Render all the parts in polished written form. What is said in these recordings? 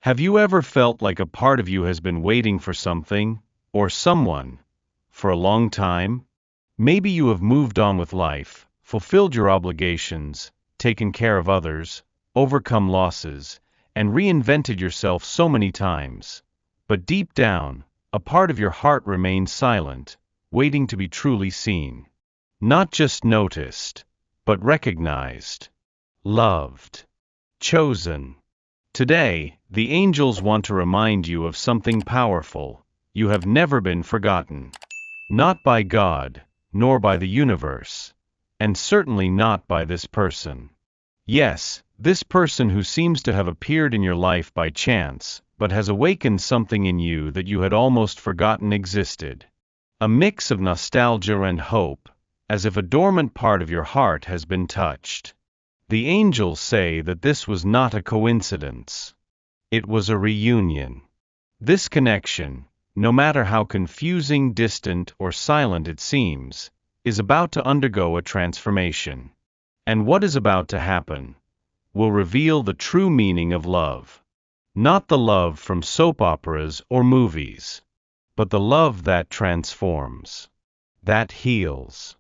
Have you ever felt like a part of you has been waiting for something, or someone, for a long time? Maybe you have moved on with life, fulfilled your obligations, taken care of others, overcome losses, and reinvented yourself so many times. But deep down, a part of your heart remains silent, waiting to be truly seen. Not just noticed, but recognized, loved, chosen. Today, the angels want to remind you of something powerful. You have never been forgotten. Not by God, nor by the universe, and certainly not by this person. Yes, this person who seems to have appeared in your life by chance, but has awakened something in you that you had almost forgotten existed. A mix of nostalgia and hope, as if a dormant part of your heart has been touched. The angels say that this was not a coincidence. It was a reunion. This connection, no matter how confusing, distant, or silent it seems, is about to undergo a transformation. And what is about to happen will reveal the true meaning of love. Not the love from soap operas or movies, but the love that transforms, that heals,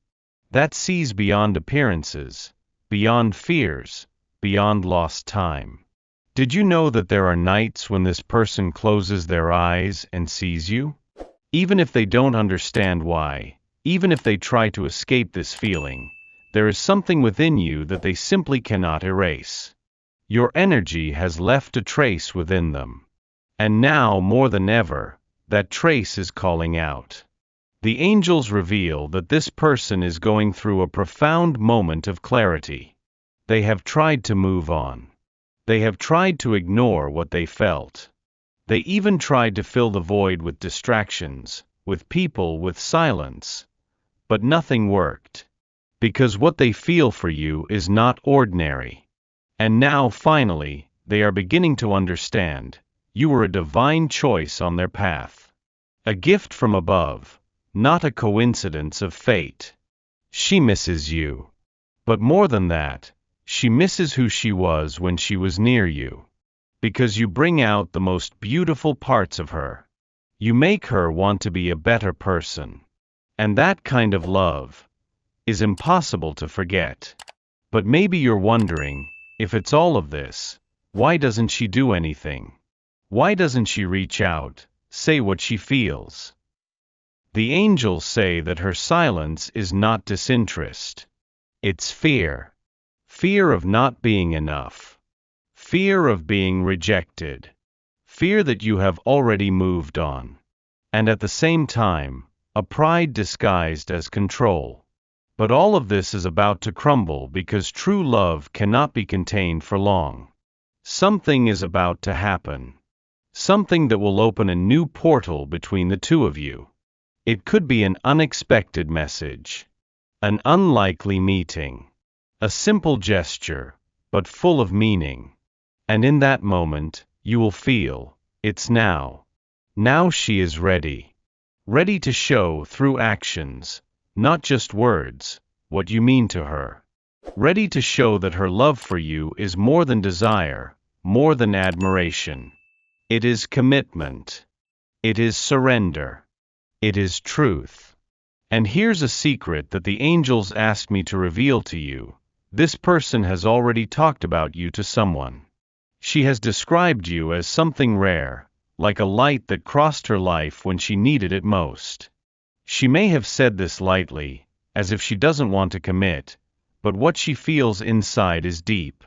that sees beyond appearances, beyond fears, beyond lost time. Did you know that there are nights when this person closes their eyes and sees you? Even if they don't understand why, even if they try to escape this feeling, there is something within you that they simply cannot erase. Your energy has left a trace within them. And now, more than ever, that trace is calling out. The angels reveal that this person is going through a profound moment of clarity. They have tried to move on. They have tried to ignore what they felt. They even tried to fill the void with distractions, with people, with silence. But nothing worked. Because what they feel for you is not ordinary. And now, finally, they are beginning to understand. You were a divine choice on their path. A gift from above. Not a coincidence of fate. She misses you. But more than that, she misses who she was when she was near you. Because you bring out the most beautiful parts of her. You make her want to be a better person. And that kind of love is impossible to forget. But maybe you're wondering, if it's all of this, why doesn't she do anything? Why doesn't she reach out, say what she feels? The angels say that her silence is not disinterest. It's fear. Fear of not being enough. Fear of being rejected. Fear that you have already moved on. And at the same time, a pride disguised as control. But all of this is about to crumble because true love cannot be contained for long. Something is about to happen. Something that will open a new portal between the two of you. It could be an unexpected message, an unlikely meeting, a simple gesture, but full of meaning. And in that moment, you will feel, it's now. Now she is ready. Ready to show through actions, not just words, what you mean to her. Ready to show that her love for you is more than desire, more than admiration. It is commitment. It is surrender. It is truth. And here's a secret that the angels asked me to reveal to you. This person has already talked about you to someone. She has described you as something rare, like a light that crossed her life when she needed it most. She may have said this lightly, as if she doesn't want to commit, but what she feels inside is deep.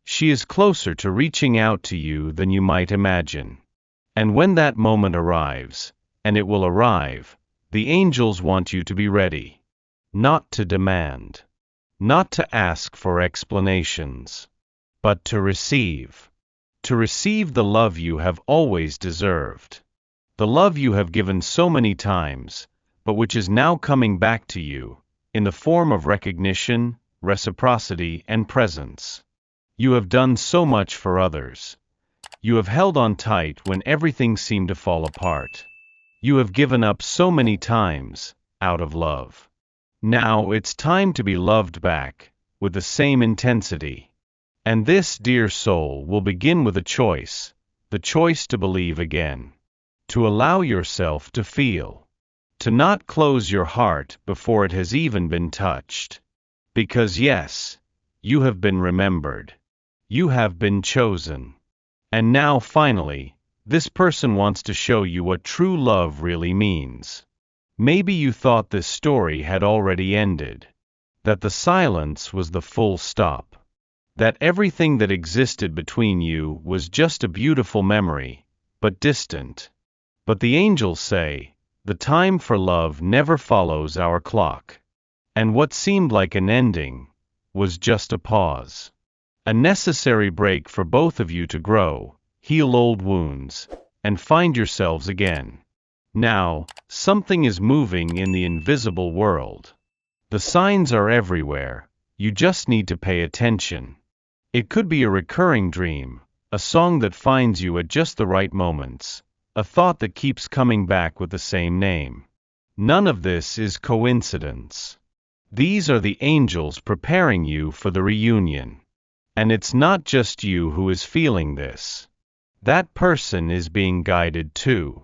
She is closer to reaching out to you than you might imagine. And when that moment arrives, and it will arrive, the angels want you to be ready. Not to demand. Not to ask for explanations. But to receive. To receive the love you have always deserved. The love you have given so many times, but which is now coming back to you, in the form of recognition, reciprocity, and presence. You have done so much for others. You have held on tight when everything seemed to fall apart. You have given up so many times, out of love. Now it's time to be loved back, with the same intensity. And this, dear soul, will begin with a choice, the choice to believe again, to allow yourself to feel, to not close your heart before it has even been touched. Because yes, you have been remembered. You have been chosen. And now finally, this person wants to show you what true love really means. Maybe you thought this story had already ended, that the silence was the full stop, that everything that existed between you was just a beautiful memory, but distant. But the angels say, the time for love never follows our clock. And what seemed like an ending was just a pause. A necessary break for both of you to grow, heal old wounds, and find yourselves again. Now, something is moving in the invisible world. The signs are everywhere, you just need to pay attention. It could be a recurring dream, a song that finds you at just the right moments, a thought that keeps coming back with the same name. None of this is coincidence. These are the angels preparing you for the reunion. And it's not just you who is feeling this. That person is being guided too.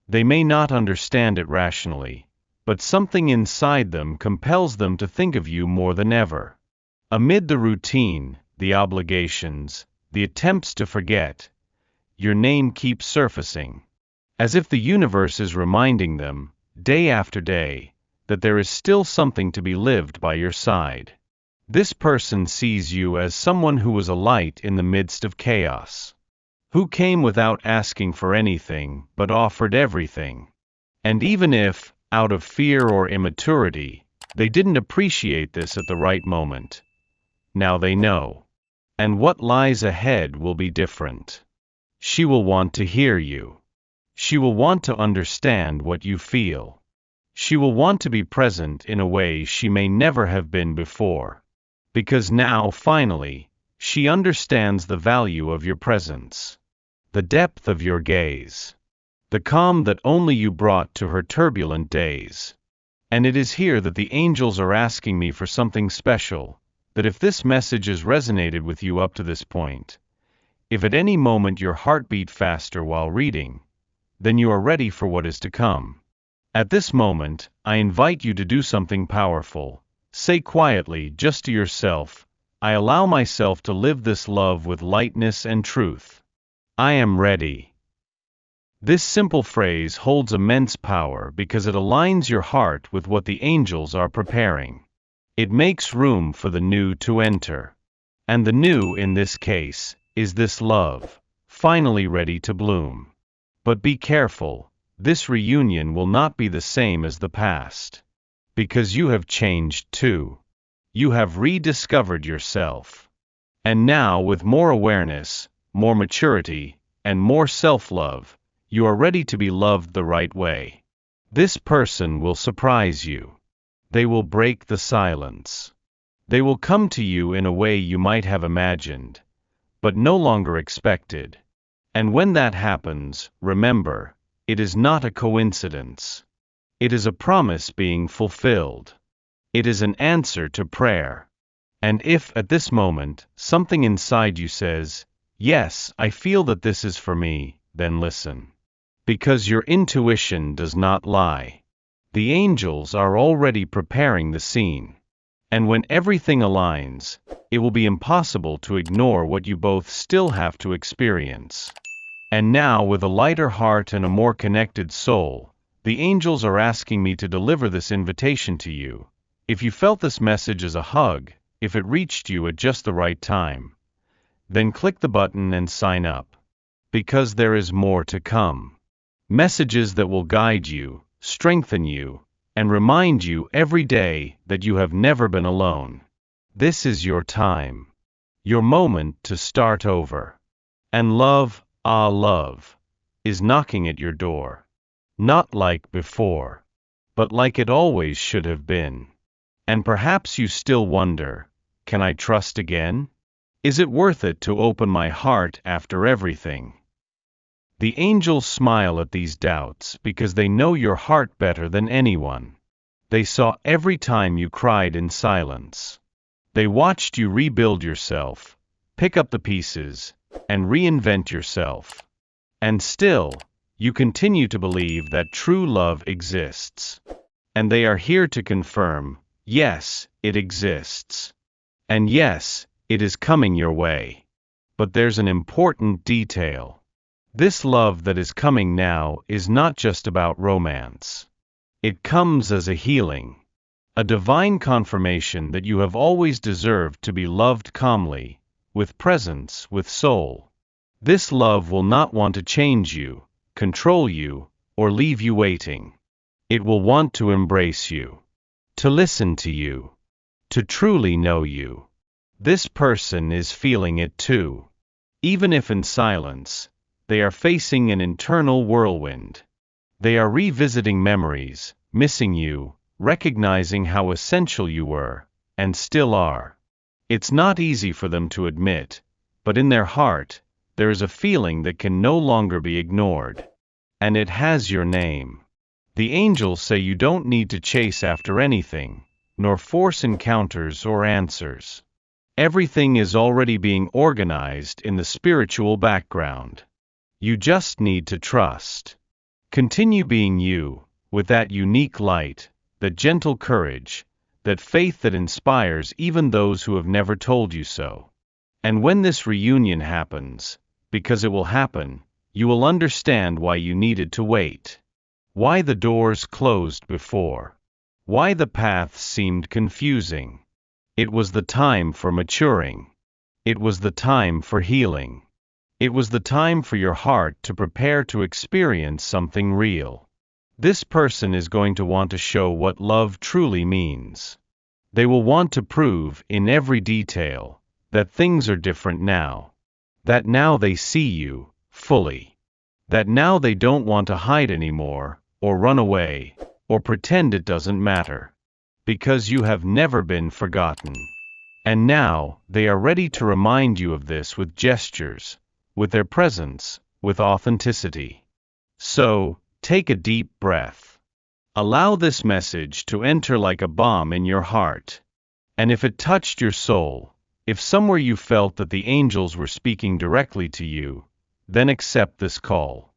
They may not understand it rationally, but something inside them compels them to think of you more than ever. Amid the routine, the obligations, the attempts to forget, your name keeps surfacing, as if the universe is reminding them, day after day, that there is still something to be lived by your side. This person sees you as someone who was a light in the midst of chaos, who came without asking for anything but offered everything. And even if, out of fear or immaturity, they didn't appreciate this at the right moment, now they know. And what lies ahead will be different. She will want to hear you. She will want to understand what you feel. She will want to be present in a way she may never have been before. Because now, finally, she understands the value of your presence, the depth of your gaze, the calm that only you brought to her turbulent days. And it is here that the angels are asking me for something special, that if this message has resonated with you up to this point, if at any moment your heart beat faster while reading, then you are ready for what is to come. At this moment, I invite you to do something powerful. Say quietly, just to yourself, I allow myself to live this love with lightness and truth. I am ready. This simple phrase holds immense power because it aligns your heart with what the angels are preparing. It makes room for the new to enter. And the new, in this case, is this love, finally ready to bloom. But be careful, this reunion will not be the same as the past. Because you have changed too. You have rediscovered yourself. And now, with more awareness, more maturity, and more self-love, you are ready to be loved the right way. This person will surprise you. They will break the silence. They will come to you in a way you might have imagined, but no longer expected. And when that happens, remember, it is not a coincidence. It is a promise being fulfilled. It is an answer to prayer. And if, at this moment, something inside you says, yes, I feel that this is for me, then listen. Because your intuition does not lie. The angels are already preparing the scene. And when everything aligns, it will be impossible to ignore what you both still have to experience. And now, with a lighter heart and a more connected soul, the angels are asking me to deliver this invitation to you. If you felt this message as a hug, if it reached you at just the right time, then click the button and sign up. Because there is more to come. Messages that will guide you, strengthen you, and remind you every day that you have never been alone. This is your time. Your moment to start over. And love, love, is knocking at your door. Not like before, but like it always should have been. And perhaps you still wonder, can I trust again? Is it worth it to open my heart after everything? The angels smile at these doubts because they know your heart better than anyone. They saw every time you cried in silence. They watched you rebuild yourself, pick up the pieces, and reinvent yourself. And still, you continue to believe that true love exists. And they are here to confirm, yes, it exists. And yes, it is coming your way. But there's an important detail. This love that is coming now is not just about romance. It comes as a healing, a divine confirmation that you have always deserved to be loved calmly, with presence, with soul. This love will not want to change you, control you, or leave you waiting. It will want to embrace you, to listen to you, to truly know you. This person is feeling it too. Even if in silence, they are facing an internal whirlwind. They are revisiting memories, missing you, recognizing how essential you were, and still are. It's not easy for them to admit, but in their heart, there is a feeling that can no longer be ignored. And it has your name. The angels say you don't need to chase after anything, nor force encounters or answers. Everything is already being organized in the spiritual background. You just need to trust. Continue being you, with that unique light, that gentle courage, that faith that inspires even those who have never told you so. And when this reunion happens, because it will happen, you will understand why you needed to wait. Why the doors closed before. Why the path seemed confusing. It was the time for maturing. It was the time for healing. It was the time for your heart to prepare to experience something real. This person is going to want to show what love truly means. They will want to prove in every detail that things are different now. That now they see you fully. That now they don't want to hide anymore, or run away, or pretend it doesn't matter. Because you have never been forgotten. And now, they are ready to remind you of this with gestures, with their presence, with authenticity. So, take a deep breath. Allow this message to enter like a balm in your heart. And if it touched your soul, if somewhere you felt that the angels were speaking directly to you, then accept this call.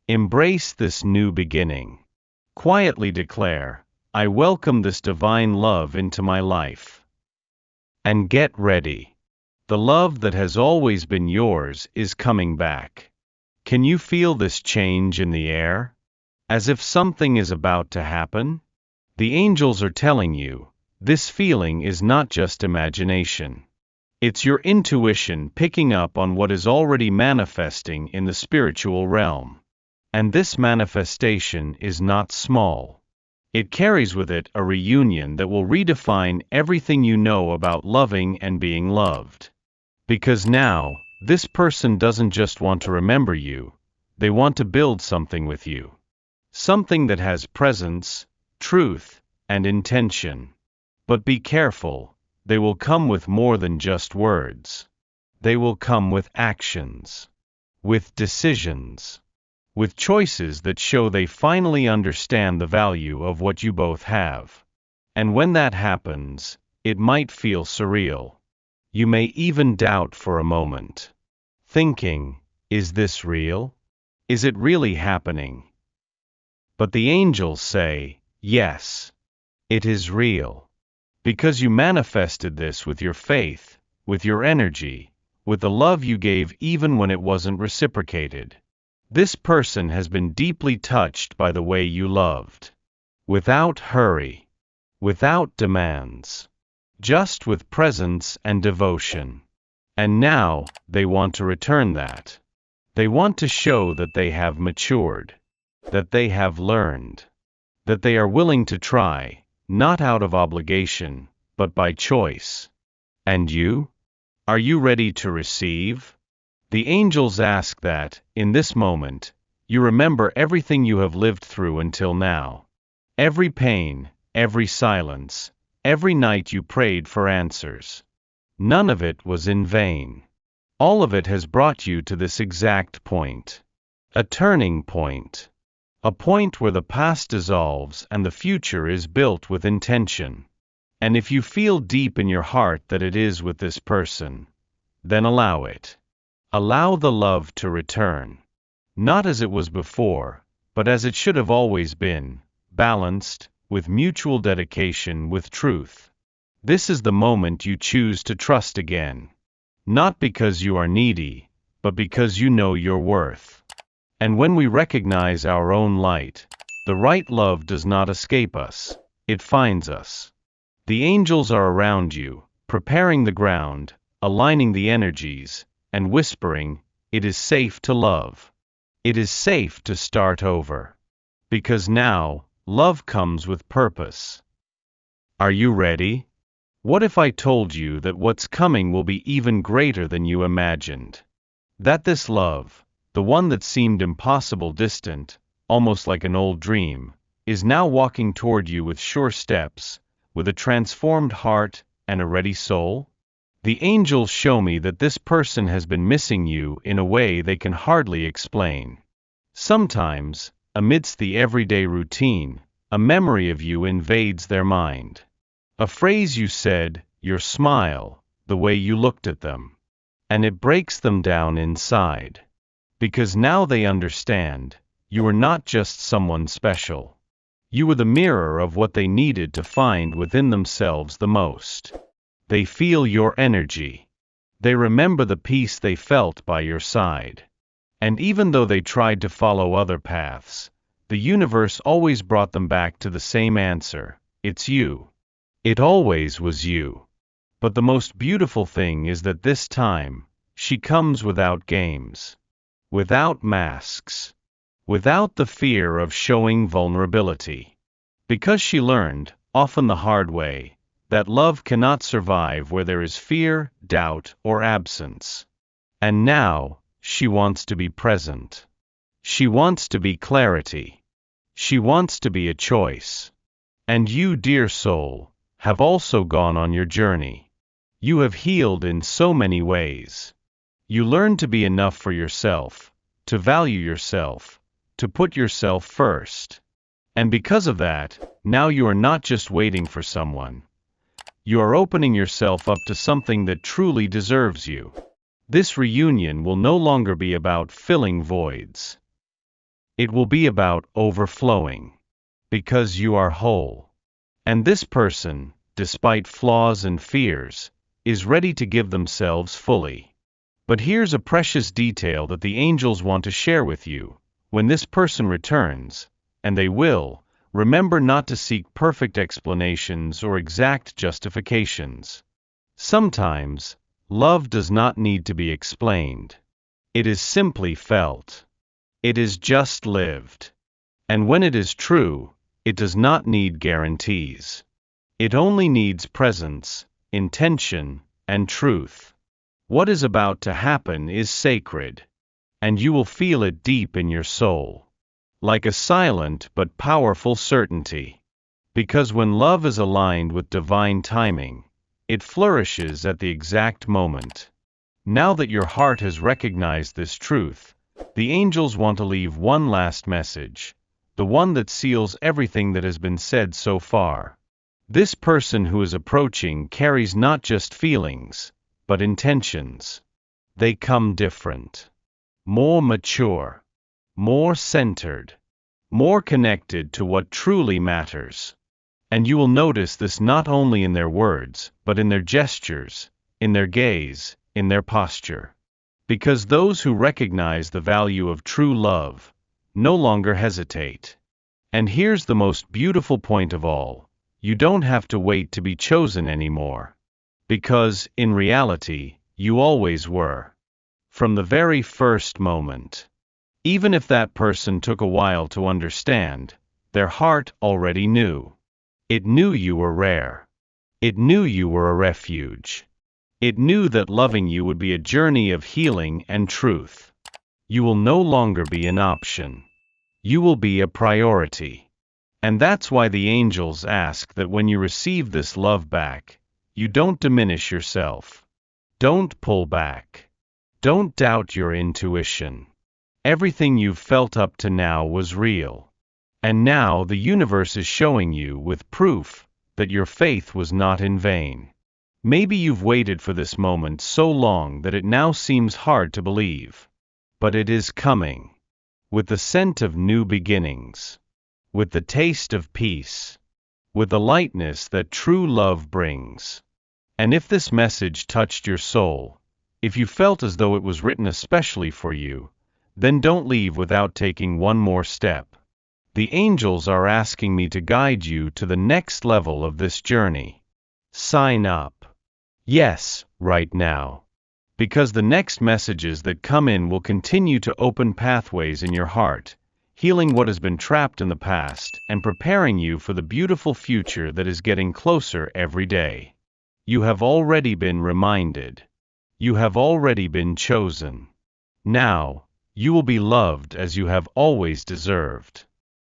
Embrace this new beginning. Quietly declare, I welcome this divine love into my life. And get ready. The love that has always been yours is coming back. Can you feel this change in the air? As if something is about to happen? The angels are telling you, this feeling is not just imagination. It's your intuition picking up on what is already manifesting in the spiritual realm. And this manifestation is not small. It carries with it a reunion that will redefine everything you know about loving and being loved. Because now, this person doesn't just want to remember you, they want to build something with you. Something that has presence, truth, and intention. But be careful, they will come with more than just words. They will come with actions. With decisions. With choices that show they finally understand the value of what you both have. And when that happens, it might feel surreal. You may even doubt for a moment. Thinking, is this real? Is it really happening? But the angels say, yes, it is real. Because you manifested this with your faith, with your energy, with the love you gave even when it wasn't reciprocated. This person has been deeply touched by the way you loved. Without hurry. Without demands. Just with presence and devotion. And now, they want to return that. They want to show that they have matured. That they have learned. That they are willing to try, not out of obligation, but by choice. And you? Are you ready to receive? The angels ask that, in this moment, you remember everything you have lived through until now. Every pain, every silence, every night you prayed for answers. None of it was in vain. All of it has brought you to this exact point. A turning point. A point where the past dissolves and the future is built with intention. And if you feel deep in your heart that it is with this person, then allow it. Allow the love to return. Not as it was before, but as it should have always been, balanced, with mutual dedication with truth. This is the moment you choose to trust again. Not because you are needy, but because you know your worth. And when we recognize our own light, the right love does not escape us, it finds us. The angels are around you, preparing the ground, aligning the energies, and whispering, "It is safe to love. It is safe to start over." Because now, love comes with purpose. Are you ready? What if I told you that what's coming will be even greater than you imagined? That this love, the one that seemed impossible distant, almost like an old dream, is now walking toward you with sure steps, with a transformed heart and a ready soul? The angels show me that this person has been missing you in a way they can hardly explain. Sometimes, amidst the everyday routine, a memory of you invades their mind. A phrase you said, your smile, the way you looked at them. And it breaks them down inside. Because now they understand, you were not just someone special. You were the mirror of what they needed to find within themselves the most. They feel your energy. They remember the peace they felt by your side. And even though they tried to follow other paths, the universe always brought them back to the same answer: it's you. It always was you. But the most beautiful thing is that this time, she comes without games. Without masks. Without the fear of showing vulnerability. Because she learned, often the hard way, that love cannot survive where there is fear, doubt, or absence. And now, she wants to be present. She wants to be clarity. She wants to be a choice. And you, dear soul, have also gone on your journey. You have healed in so many ways. You learned to be enough for yourself, to value yourself, to put yourself first. And because of that, now you are not just waiting for someone. You are opening yourself up to something that truly deserves you. This reunion will no longer be about filling voids. It will be about overflowing. Because you are whole. And this person, despite flaws and fears, is ready to give themselves fully. But here's a precious detail that the angels want to share with you. When this person returns, and they will, remember not to seek perfect explanations or exact justifications. Sometimes, love does not need to be explained. It is simply felt. It is just lived. And when it is true, it does not need guarantees. It only needs presence, intention, and truth. What is about to happen is sacred. And you will feel it deep in your soul. Like a silent but powerful certainty. Because when love is aligned with divine timing, it flourishes at the exact moment. Now that your heart has recognized this truth, the angels want to leave one last message, the one that seals everything that has been said so far. This person who is approaching carries not just feelings, but intentions. They come different. More mature. More centered. More connected to what truly matters. And you will notice this not only in their words, but in their gestures, in their gaze, in their posture. Because those who recognize the value of true love no longer hesitate. And here's the most beautiful point of all: you don't have to wait to be chosen anymore. Because, in reality, you always were. From the very first moment. Even if that person took a while to understand, their heart already knew. It knew you were rare. It knew you were a refuge. It knew that loving you would be a journey of healing and truth. You will no longer be an option. You will be a priority. And that's why the angels ask that when you receive this love back, you don't diminish yourself. Don't pull back. Don't doubt your intuition. Everything you've felt up to now was real. And now the universe is showing you with proof that your faith was not in vain. Maybe you've waited for this moment so long that it now seems hard to believe. But it is coming. with the scent of new beginnings, with the taste of peace, with the lightness that true love brings. And if this message touched your soul, if you felt as though it was written especially for you, then don't leave without taking one more step. The angels are asking me to guide you to the next level of this journey. Sign up. Yes, right now. Because the next messages that come in will continue to open pathways in your heart, healing what has been trapped in the past and preparing you for the beautiful future that is getting closer every day. You have already been reminded. You have already been chosen. Now, you will be loved as you have always deserved.